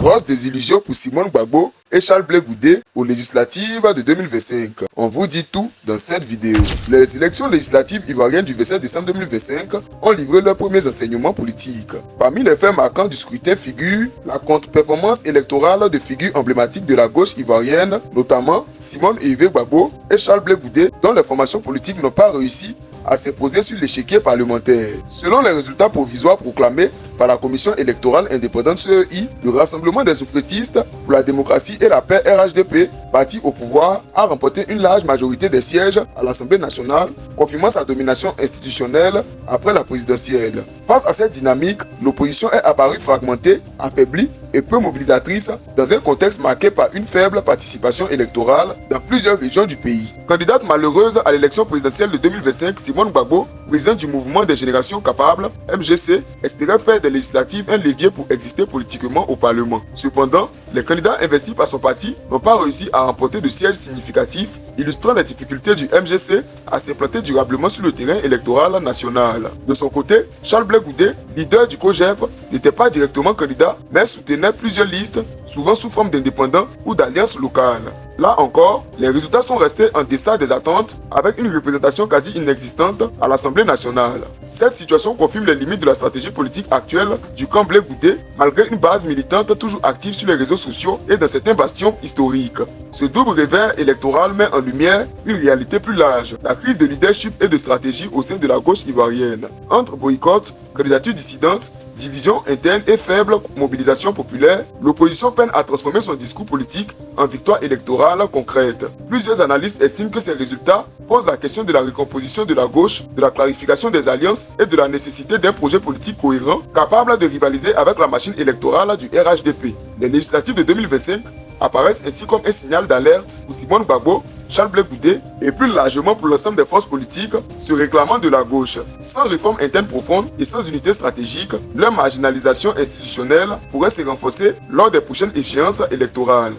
Grosse désillusion pour Simone Gbagbo et Charles Blé Goudé aux législatives de 2025. On vous dit tout dans cette vidéo. Les élections législatives ivoiriennes du 27 décembre 2025 ont livré leurs premiers enseignements politiques. Parmi les faits marquants du scrutin figure la contre-performance électorale de figures emblématiques de la gauche ivoirienne, notamment Simone Hervé Gbagbo et Charles Blé Goudé, dont les formations politiques n'ont pas réussi à s'imposer sur l'échiquier parlementaire. Selon les résultats provisoires proclamés par la Commission électorale indépendante CEI, le Rassemblement des oufletistes pour la démocratie et la paix RHDP, parti au pouvoir, a remporté une large majorité des sièges à l'Assemblée nationale, confirmant sa domination institutionnelle après la présidentielle. Face à cette dynamique, l'opposition est apparue fragmentée, affaiblie et peu mobilisatrice dans un contexte marqué par une faible participation électorale dans plusieurs régions du pays. Candidate malheureuse à l'élection présidentielle de 2025, Simone Gbagbo, présidente du mouvement des générations capables, MGC, espérait faire des législatives un levier pour exister politiquement au Parlement. Cependant, les candidats investis par son parti n'ont pas réussi à remporter de sièges significatifs, illustrant les difficultés du MGC à s'implanter durablement sur le terrain électoral national. De son côté, Charles Blé Goudé, leader du COJEP, n'était pas directement candidat, mais soutenait plusieurs listes, souvent sous forme d'indépendants ou d'alliances locales. Là encore, les résultats sont restés en deçà des attentes, avec une représentation quasi inexistante à l'Assemblée nationale. Cette situation confirme les limites de la stratégie politique actuelle du camp Blé Goudé, malgré une base militante toujours active sur les réseaux sociaux et dans certains bastions historiques. Ce double revers électoral met en lumière une réalité plus large, la crise de leadership et de stratégie au sein de la gauche ivoirienne. Entre boycott, candidature dissidente, division interne et faible mobilisation populaire, l'opposition peine à transformer son discours politique en victoire électorale concrète. Plusieurs analystes estiment que ces résultats posent la question de la recomposition de la gauche, de la clarification des alliances et de la nécessité d'un projet politique cohérent capable de rivaliser avec la machine électorale du RHDP. Les législatives de 2025 apparaissent ainsi comme un signal d'alerte pour Simone Gbagbo, Charles Blé Goudé et plus largement pour l'ensemble des forces politiques se réclamant de la gauche. Sans réforme interne profonde et sans unité stratégique, leur marginalisation institutionnelle pourrait se renforcer lors des prochaines échéances électorales.